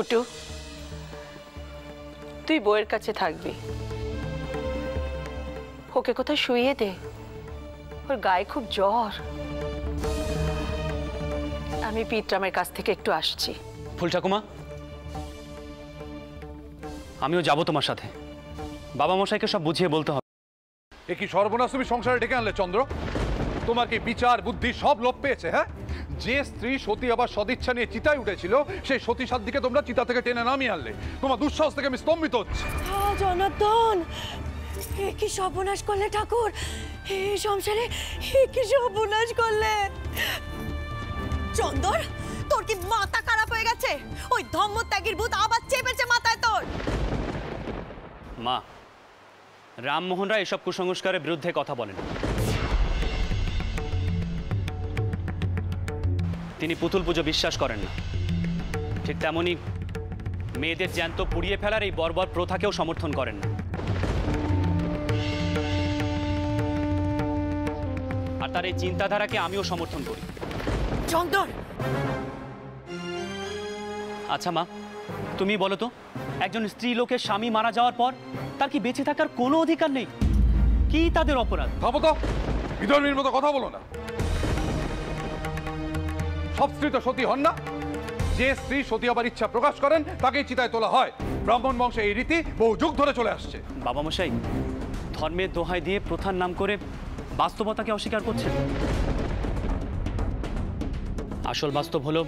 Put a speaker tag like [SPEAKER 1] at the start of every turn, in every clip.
[SPEAKER 1] ফুটু, তুই বউয়ের কাছে থাকবি, ওকে কোথায় শুইয়ে দে, ওর গায়ে খুব জ্বর। আমি পিতরামের কাছ থেকে একটু আসছি।
[SPEAKER 2] ফুল ঠাকুমা, আমিও যাব তোমার সাথে। বাবা মশাইকে সব বুঝিয়ে বলতে হবে।
[SPEAKER 3] এ কি সর্বনাশ তুমি সংসারে ডেকে আনলে চন্দ্র? তোমার কি বিচার বুদ্ধি সব লোপ পেয়েছে? হ্যাঁ, যে স্ত্রী সতী আবার সদিচ্ছা নিয়ে চিতায় উঠেছিল, সেই সতী সাধ্বীকে তোমরা চিতা থেকে টেনে নামিয়ে আনলে। তোমার দুঃসাহস থেকে আমি স্তম্ভিত হচ্ছি।
[SPEAKER 4] জনার্দন, এ কি সর্বনাশ করলে ঠাকুর? এই সংসারে কি সর্বনাশ করলে? চন্দর, তোর কি মাথা খারাপ হয়ে গেছে? ওই ধম্মত্যাগীর ভূত আবার চেপেছে মাথায় তোর।
[SPEAKER 2] মা, রামমোহন রায় এসব কুসংস্কারের বিরুদ্ধে কথা বলেন। তিনি পুতুল পুজো বিশ্বাস করেন না। ঠিক তেমনি মেয়েদের জ্যান্ত পুড়িয়ে ফেলার এই বর্বর প্রথাকেও সমর্থন করেন না। আর তার এই চিন্তাধারাকে আমিও সমর্থন করি।
[SPEAKER 4] চন্দর,
[SPEAKER 2] আচ্ছা মা, তুমি বলো তো, একজন স্ত্রী লোকের স্বামী মারা যাওয়ার পর তার কি বেঁচে থাকার কোনো অধিকার নেই? কি তাদের অপরাধ?
[SPEAKER 3] ভাবো তো, বিধর্মীর মতো কথা বলো না। সব স্ত্রী তো সতী হন না। যে স্ত্রী সতী আবার ইচ্ছা প্রকাশ করেন তাকেই চিতায় তোলা হয়। ব্রাহ্মণ বংশে এই রীতি বহু যুগ ধরে চলে আসছে।
[SPEAKER 2] বাবা মশাই ধর্মের দোহাই দিয়ে প্রথার নাম করে বাস্তবতাকে অস্বীকার করছেন। আসল বাস্তব হলো,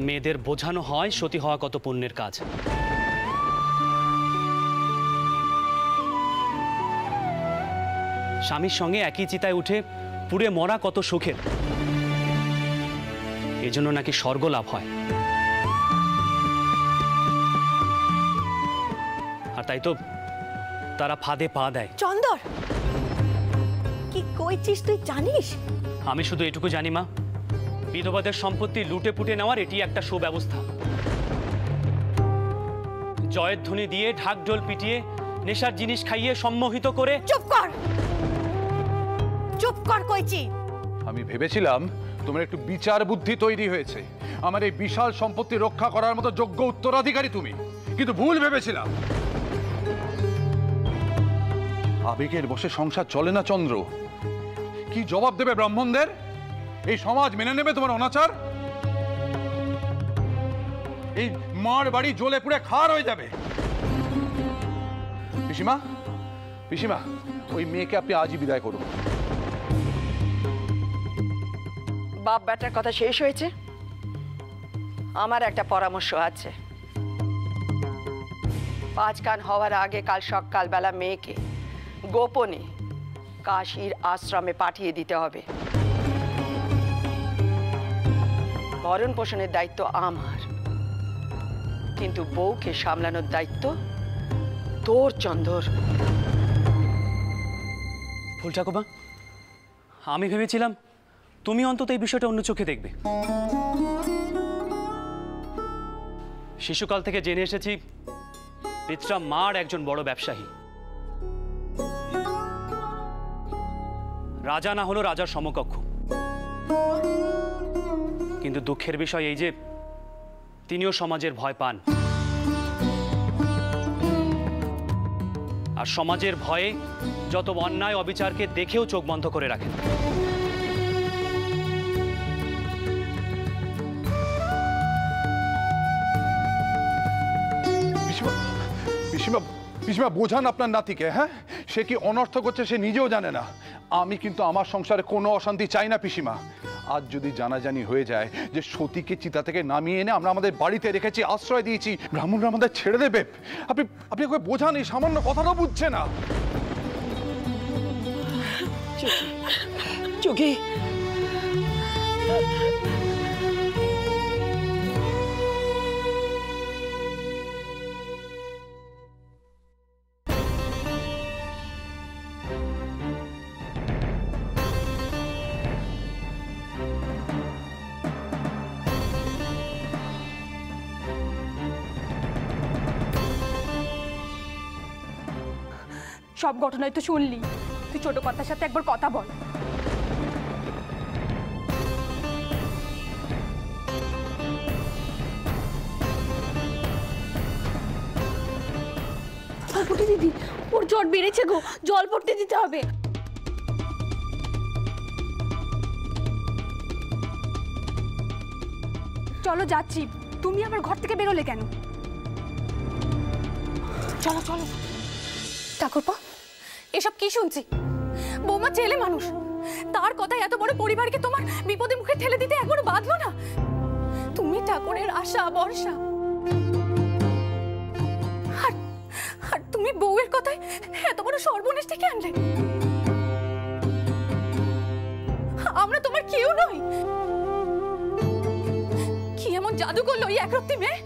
[SPEAKER 2] মেয়েদের বোঝানো হয় সতী হওয়া কত পুণ্যের কাজ। স্বামীর সঙ্গে একই চিতায় উঠে পুড়ে মরা কত সুখের। এজন্য নাকি স্বর্গ লাভ হয়। আর তাই তো তারা ফাঁদে পা দেয়।
[SPEAKER 4] চন্দর, কি কইছিস তুই জানিস?
[SPEAKER 2] আমি শুধু এটুকু জানি মা, বিধবাদের সম্পত্তি লুটে পুটে নেওয়ার এটি একটা সুব্যবস্থা। জয়ের ধ্বনি দিয়ে ঢাক ঢোল পিটিয়ে নেশার জিনিস খাইয়ে সম্মোহিত করে।
[SPEAKER 4] চুপ কর, চুপ কর কইছি।
[SPEAKER 3] আমি ভেবেছিলাম তোমার একটু বিচার বুদ্ধি তৈরি হয়েছে, আমার এই বিশাল সম্পত্তি রক্ষা করার মতো যোগ্য উত্তরাধিকারী তুমি, কিন্তু ভুল ভেবেছিলাম। আবেগের বশে সংসার চলে না চন্দ্র। কি জবাব দেবে ব্রাহ্মণদের? এই সমাজ মেনে নেবে তোমার অনাচার? এই মার বাড়ি জ্বলে পুড়ে খার হয়ে যাবে। পিসিমা, পিসিমা, ওই মেয়েকে আপনি আজই বিদায় করুন।
[SPEAKER 1] বাপ বেটার কথা শেষ হয়েছে। আমার একটা পরামর্শ আছে। 5 কান হওয়ার আগে কাল সকালবেলা মেয়েকে গোপনে কাশীর আশ্রমে পাঠিয়ে দিতে হবে। ভরণ পোষণের দায়িত্ব আমার, কিন্তু বউকে সামলানোর দায়িত্ব তোর চন্দর।
[SPEAKER 2] ফুল ঠাকুমা, আমি ভেবেছিলাম তুমি অন্তত এই বিষয়টা অন্য চোখে দেখবে। শিশুকাল থেকে জেনে এসেছি পিতরাম মার একজন বড় ব্যবসায়ী। রাজা না হলো রাজার সমকক্ষ। কিন্তু দুঃখের বিষয় এই যে তিনিও সমাজের ভয় পান। আর সমাজের ভয়ে যত অন্যায় অবিচারকে দেখেও চোখ বন্ধ করে রাখেন।
[SPEAKER 3] পিসিমা, বোঝান আপনার নাতিকে। হ্যাঁ, সে কি অনর্থ করছে সে নিজেও জানে না। আমি কিন্তু আমার সংসারে কোনো অশান্তি চাই না পিসিমা। আজ যদি জানাজানি হয়ে যায় যে সতীকে চিতা থেকে নামিয়ে এনে আমরা আমাদের বাড়িতে রেখেছি, আশ্রয় দিয়েছি, ব্রাহ্মণরা আমাদের ছেড়ে দেবে। আপনি ওকে বোঝান, এই সামান্য কথাটাও বুঝছে না।
[SPEAKER 1] চুকি,
[SPEAKER 5] সব ঘটনায় তো শুনলি। তুই ছোট কথার সাথে একবার কথা বল। জ্বর বেড়েছে গো, জল পড়তে দিতে হবে। চলো যাচ্ছি, তুমি আমার ঘর থেকে বেরোলে কেন? চলো চলো। ঠাকুরপা, এসব কি শুনছি? বৌমা ছেলে মানুষ, তার কথায় এত বড় পরিবারকে তোমার বিপদে মুখে ঠেলে দিতে একবারও বাঁধলো না? তুমি ঠাকুরের আশা ভরসা, আর তুমি বউয়ের কথায় এত বড় সর্বনাশ ডেকে আনলে। আমরা তোমার কেউ নই। কি এমন জাদু করলো এই একরত্তি মেয়ে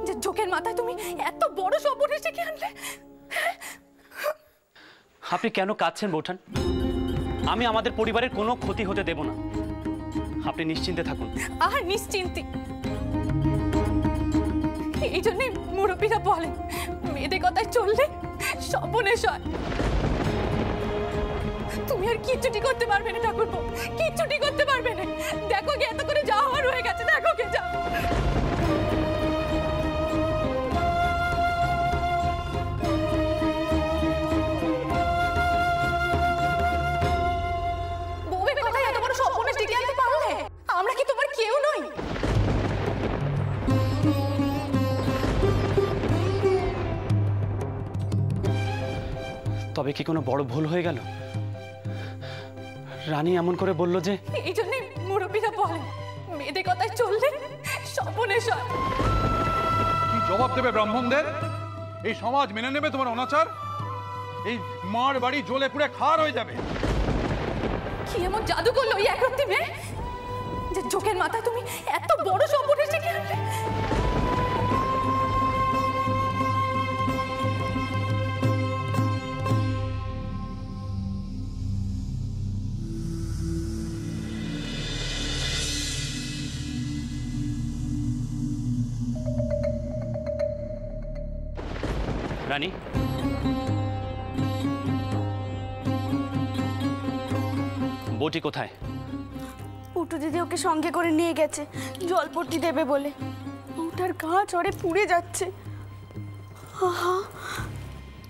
[SPEAKER 5] যে চোখের মাথায় তুমি এত বড় সর্বনাশ ডেকে আনলে?
[SPEAKER 2] আপনি কেন কাঁদছেন বৌঠান? আমি আমাদের পরিবারের কোনো ক্ষতি হতে দেব না, আপনি নিশ্চিন্তে থাকুন।
[SPEAKER 5] আর নিশ্চিন্তি, এই জন্যই মুরব্বীরা বলেন মেয়েদের কথায় চললে সর্বনাশ হয়। তুমি আর কিচ্ছুটি করতে পারবে না ঠাকুরপো, কিচ্ছুটি করতে পারবে না। দেখো গে এত করে যাওয়া হওয়ার হয়ে গেছে, দেখো গে যাও। বউয়ের কথায় এত বড় সর্বনাশ ডেকে আনতে পারলে? আমরা কি তোমার কেউ নই?
[SPEAKER 2] তবে কি কোনো বড় ভুল হয়ে গেল? রানী এমন করে বলল যে।
[SPEAKER 5] এই জন্যই মুরব্বীরা বলেন মেয়েদের কথায় চললে সর্বনাশ হয়।
[SPEAKER 3] কি জবাব দেবে ব্রাহ্মণদের? এই সমাজ মেনে নেবে তোমার অনাচার? এই মার বাড়ি জ্বলে পুড়ে খার হয়ে যাবে।
[SPEAKER 5] কি এমন জাদু করলো এই একরত্তি মেয়ে যে চোখের মাথায় তুমি এত বড় সর্বনাশ ডেকে আনলে?
[SPEAKER 2] রানী, বউটি কোথায়?
[SPEAKER 4] পুটু দিদি ওকে সঙ্গে করে নিয়ে গেছে জলপট্টি দেবে বলে। ওটার গা জ্বরে পুড়ে যাচ্ছে। আহা,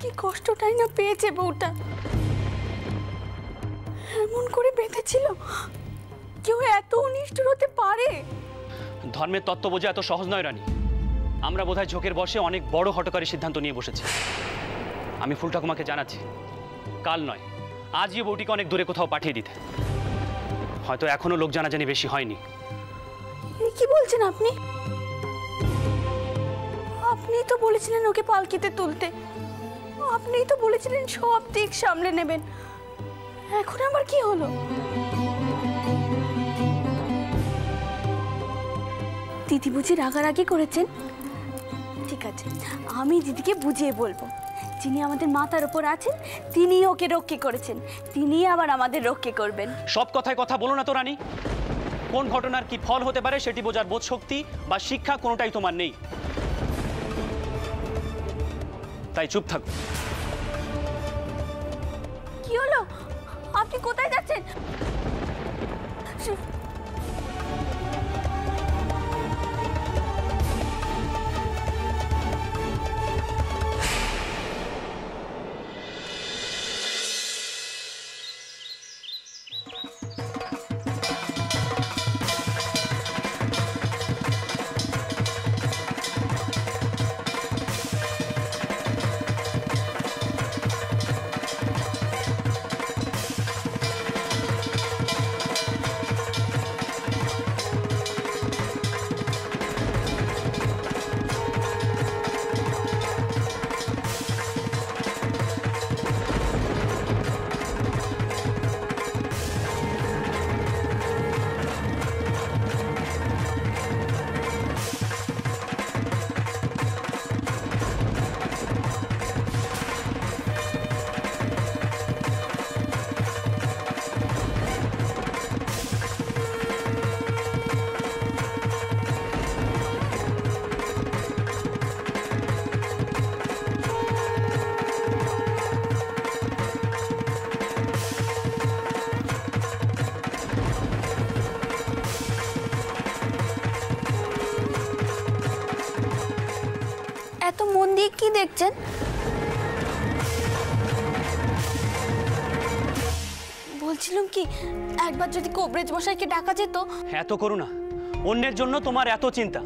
[SPEAKER 4] কি কষ্টটাই না পেয়েছে বউটা। এমন করে বেঁধেছিল, কেউ এত অনিষ্ঠুর হতে পারে?
[SPEAKER 2] ধর্মের তত্ত্ব বোঝা এত সহজ নয় রানী। আমরা বোধহয় ঝোঁকের বসে অনেক বড় হঠকারী সিদ্ধান্ত নিয়ে বসেছি। আমি ফুল ঠাকুমাকে জানাচ্ছি, কাল নয় আজই বউটিকে অনেক দূরে কোথাও পাঠিয়ে দিতে। হয়তো এখনো লোক জানাজানি বেশি হয়নি।
[SPEAKER 4] কি বলছেন আপনি? আপনিই তো বলেছিলেন ওকে পালকিতে তুলতে, আপনিই তো বলেছিলেন সব দিক সামলে নেবেন। এখন আবার কি হলো? দিদি বুঝি রাগারাগি করেছেন? ঠিক আছে, আমি দিদিকে বুঝিয়ে বলবো। যিনি আমাদের মাথার উপর আছেন তিনি ওকে রক্ষে করেছেন, তিনি আবার আমাদের রক্ষে করবেন।
[SPEAKER 2] সব কথায় কথা বলো না তো রানী। কোন ঘটনার কি ফল হতে পারে সেটি বোঝার বোধ শক্তি বা শিক্ষা কোনোটাই তোমার নেই, তাই চুপ থাকো।
[SPEAKER 4] কি হলো? আপনি কোথায় যাচ্ছেন? এত মন দিয়ে কি দেখছেন? বলছিলাম কি, একবার যদি কবরেজ মশাইকে ডাকা যেত।
[SPEAKER 2] এত করুণা, অন্যের জন্য তোমার এত চিন্তা,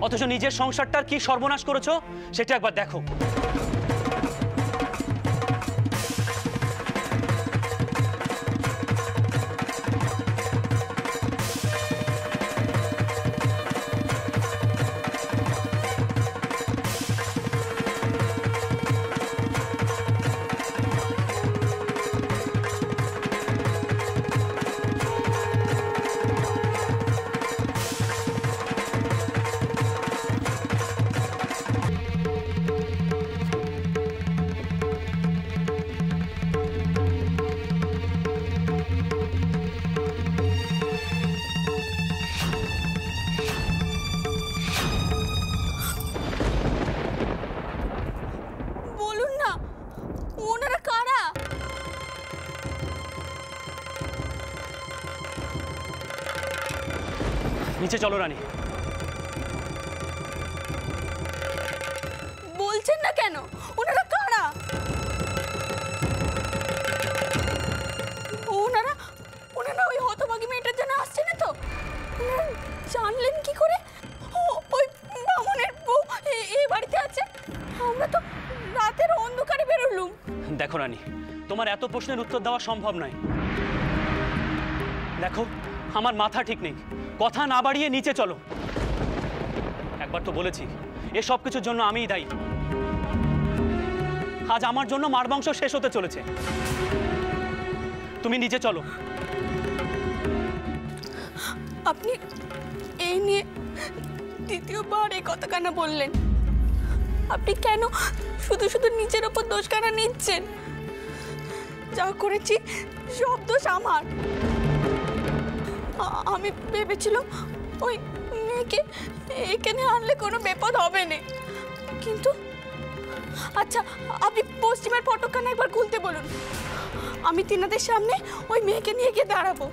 [SPEAKER 2] অথচ নিজের সংসারটার কি সর্বনাশ করেছো সেটা একবার দেখো।
[SPEAKER 4] বলুন না, ওনারা কারা?
[SPEAKER 2] নিচে চলো রানী।
[SPEAKER 4] বলছেন না কেন, ওনারা কারা? ওনারা ওনারা ওই হতভাগী মেয়েটার জন্য আসছে না তো? ওনারা জানলেন কি করে ওই বামুনের বউ এই বাড়িতে আছে? আমরা তো রাতের অন্ধকারে বেরোলুম।
[SPEAKER 2] দেখো রানী, তোমার এত প্রশ্নের উত্তর দেওয়া সম্ভব নয়। দেখো, আমার মাথা ঠিক নেই, কথা না বাড়িয়ে নিচে চলো। একবার তো বলেছি এসব কিছুর জন্য আমিই দায়ী। আজ আমার জন্য মার বংশ শেষ হতে চলেছে। তুমি নিচে চলো।
[SPEAKER 4] আপনি এই নিয়ে দ্বিতীয়বার এই কথা কেন বললেন? আপনি কেন শুধু শুধু নিজের ওপর দোষ কেন নিচ্ছেন? যা করেছি সব দোষ আমার। আমি ভেবেছিলাম ওই মেয়েকে এখানে আনলে কোনো বিপদ হবে না, কিন্তু আচ্ছা আপনি পশ্চিমের ফটকখানা একবার খুলতে বলুন, আমি তিনাদের সামনে ওই মেয়েকে নিয়ে গিয়ে দাঁড়াবো।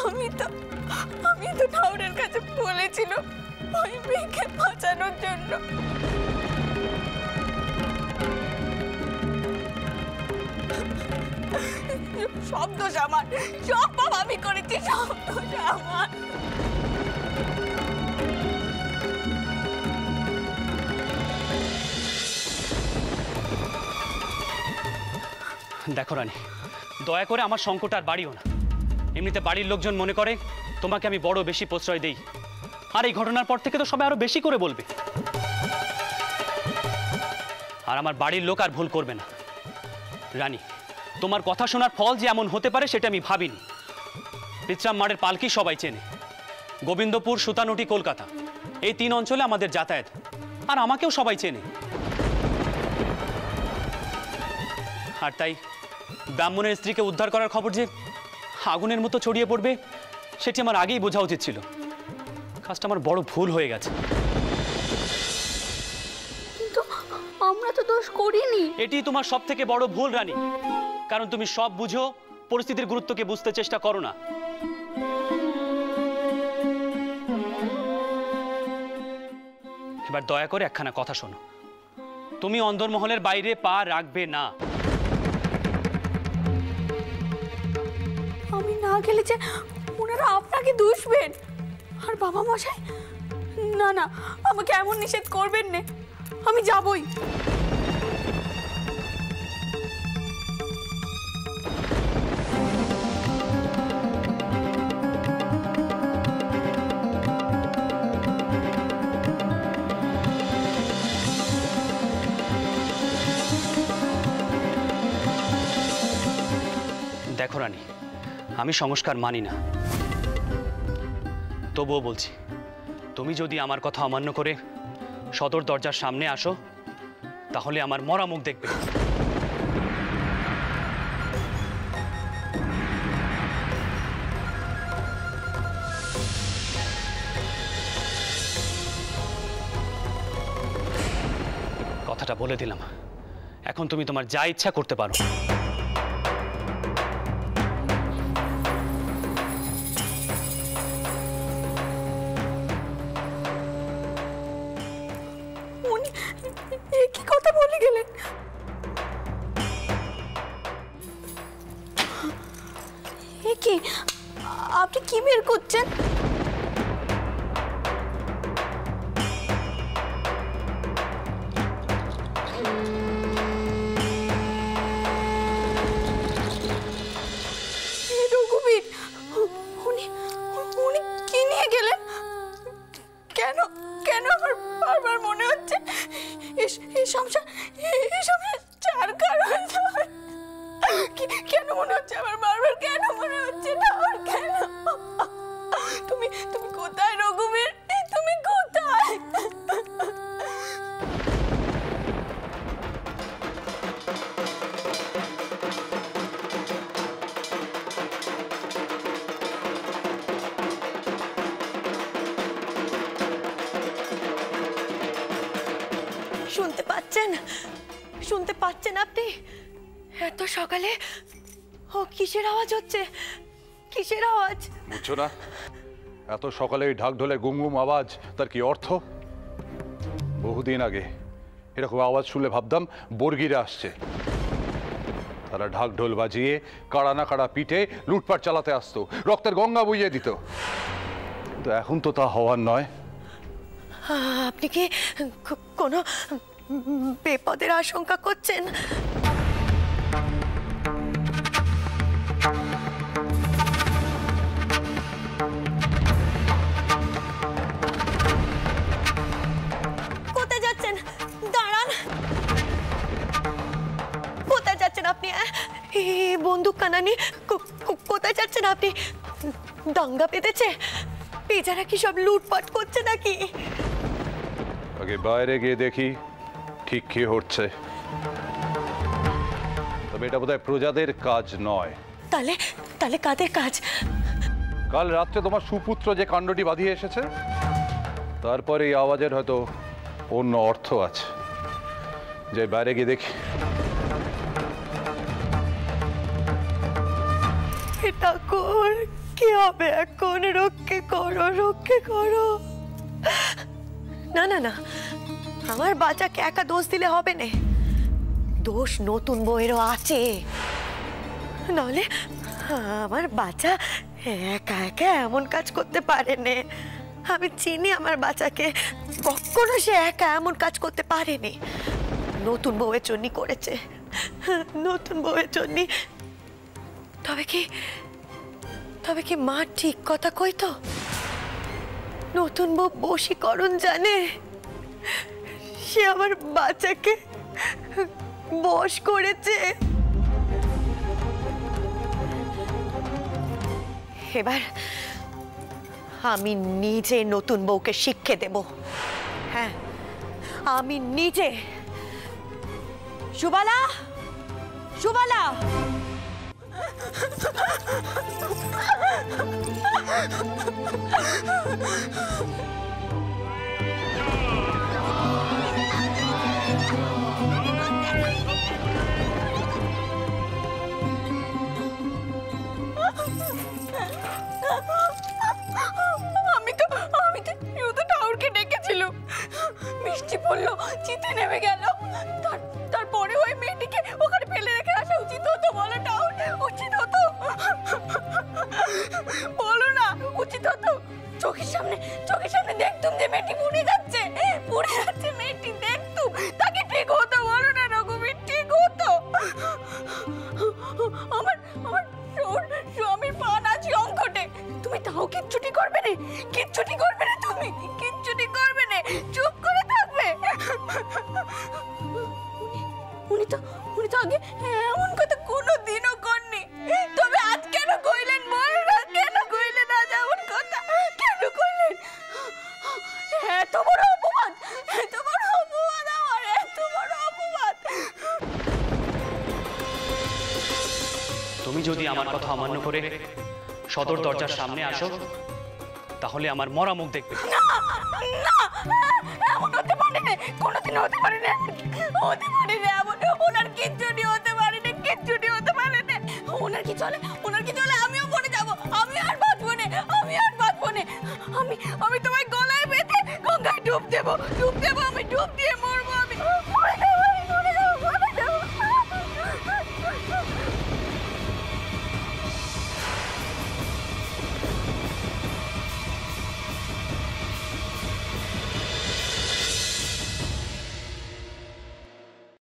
[SPEAKER 4] আমি তো ঠাকুরের কাছে বলেছিল ওই মেয়েকে বাঁচানোর জন্য। সব দোষ আমার, সব পাপ আমি করেছি, সব দোষ আমার।
[SPEAKER 2] দেখো রানী, দয়া করে আমার সংকট আর বাড়িও না। এমনিতে বাড়ির লোকজন মনে করে তোমাকে আমি বড় বেশি প্রশ্রয় দেই, আর এই ঘটনার পর থেকে তো সবাই আরো বেশি করে বলবে। আর আমার বাড়ির লোক আর ভুল করবে না। রানী, তোমার কথা শোনার ফল যে এমন হতে পারে সেটা আমি ভাবিনি। পিচরাম মাঠের পালকি সবাই চেনে, গোবিন্দপুর, সুতানুটি, কলকাতা, এই 3 অঞ্চলে আমাদের যাতায়াত, আর আমাকেও সবাই চেনে। আর তাই ব্রাহ্মণের স্ত্রীকে উদ্ধার করার খবর যে আগুনের মতো ছড়িয়ে পড়বে সেটি আমার আগেই বোঝা উচিত ছিল। কাজটা আমার বড় ভুল হয়ে গেছে।
[SPEAKER 4] কিন্তু আমরা তো দোষ করিনি।
[SPEAKER 2] এটি তোমার সব থেকে বড় ভুল রানী, কারণ তুমি সব বুঝো, পরিস্থিতির গুরুত্বকে বুঝতে চেষ্টা করো না। এবার দয়া করে একখানা কথা শোনো, তুমি অন্দরমহলের বাইরে পা রাখবে না।
[SPEAKER 4] আমি না গেলে যে ওনারা আপনাকে দুষবেন। আর বাবা মশাই, না না, আমাকে এমন নিষেধ করবেন না, আমি যাবই।
[SPEAKER 2] দেখো রানী, আমি সংস্কার মানি না, তবুও বলছি, তুমি যদি আমার কথা অমান্য করে সদর দরজার সামনে আসো তাহলে আমার মরা মুখ দেখবে। কথাটা বলে দিলাম, এখন তুমি তোমার যা ইচ্ছা করতে পারো।
[SPEAKER 4] কি কথা বলে গেলেন? আপনি কি বের করছেন? রঘুবীর, উনি উনি কি নিয়ে গেলেন? কেন কেন আমার বারবার মনে হচ্ছে এই সংসার চারকার হয়ে যাবে? কেন মনে হচ্ছে আমার বারবার? কেন মনে হচ্ছে না আমার? কেন? তুমি তুমি কোথায় রঘুবীর? তুমি কোথায়?
[SPEAKER 6] শুনতে পাচ্ছেন? শুনতে পাচ্ছেন আপনি? এত সকালে ও কিসের আওয়াজ হচ্ছে? কিসের আওয়াজ?
[SPEAKER 3] বুঝছো না, এত সকালে ঢাক ঢোলের গুমগুম আওয়াজ তার কি অর্থ? বহুদিন আগে এরকম আওয়াজ শুনলে ভাবতাম বর্গিরা আসছে। তারা ঢাক ঢোল বাজিয়ে কাড়া না কাড়া পিঠে লুটপাট চালাতে আসতো, রক্তের গঙ্গা বইয়ে দিত। কিন্তু এখন তো তা হওয়ার নয়।
[SPEAKER 6] আপনি কি কোনো বিপদের আশঙ্কা করছেন? কোথায় যাচ্ছেন? দাঁড়ান, কোথায় যাচ্ছেন আপনি? বন্দুক কানানি, কোথায় যাচ্ছেন আপনি? দাঙ্গা পেতেছে? বেচারা কি সব লুটপাট করছে নাকি?
[SPEAKER 3] আগে বাইরে গিয়ে দেখি ঠিক কি হচ্ছে। তবে এটা বোধহয় প্রজাদের কাজ নয়।
[SPEAKER 6] তাহলে তাহলে কাদের কাজ?
[SPEAKER 3] কাল রাত্রে তোমার সুপুত্র যে কাণ্ডটি বাঁধিয়ে এসেছে, তারপরে এই আওয়াজের হয়তো অন্য অর্থ আছে। যে বাইরে গিয়ে দেখি।
[SPEAKER 6] ঠাকুর, কি হবে এখন? রক্ষে করো, রক্ষে করো। না না না, আমার বাচ্চাকে একা দোষ দিলে হবে না। দোষ নতুন বউয়েরও আছে। নাহলে আমার বাচ্চা একা একা এমন কাজ করতে পারে না। আমি চিনি আমার বাচ্চাকে, কখনো সে একা এমন কাজ করতে পারেনি। নতুন বউয়ের জন্য করেছে, নতুন বউয়ের জন্য। তবে কি মা ঠিক কথা কইতো? নতুন বউ বশীকরণ জানে। সে আমার বাচ্চাকে বশ করেছে। এবার আমি নিজে নতুন বউকে শিক্ষা দেব। হ্যাঁ, আমি নিজে। সুবালা, সুবালা,
[SPEAKER 4] আমি তো শুধু ঠাকুরকে ডেকেছিলাম। বৃষ্টি পড়লো, চিতে নেমে গেল। তারপরে ওই মেয়েটিকে ওখানে ফেলে রেখে আসা উচিত হতো? বলো ঠাকুর, উচিত হতো? বলো না, উচিত হতো? চোখের সামনে দেখতুম যে মেয়েটি পুড়ে যাচ্ছে মেয়েটি দেখতুম, তাকে ঠিক হতো? বলো না রঘুবীর, ঠিক হতো? আমার স্বামীর পান আছে অঙ্কটে, তুমি তাও কিচ্ছুটি করবে না? কিচ্ছুটি করবে না? তুমি কিচ্ছুটি করবে না? চুপ করে থাকবে? উনি তো আগে এমন কথা কোনোদিনও করনি। তবে আজ কেন কইলেন? বলো না, কেন কইলেন আজ এমন কথা? কেন কইলেন? এত বড় অপবাদ, এত বড় অপবাদ, আমার এত বড় অপবাদ।
[SPEAKER 2] তুমি যদি আমার কথা অমান্য করে সদর দরজার সামনে আসো, তাহলে আমার মরা মুখ দেখবে।
[SPEAKER 4] না, এমন হতে পারে না, কোনোদিনও হতে পারে না, হতে পারে না এমন। ওনার কিচ্ছুটি হতে পারে না, কিচ্ছুটি হতে পারে না। ওনার কি চলে? আমিও পড়ে যাবো, আমি আর বাঁচবো না। আমি তোমায় গলায় বেঁধে গঙ্গায় ডুব দেবো, আমি ডুব দিয়ে মরবো। আমি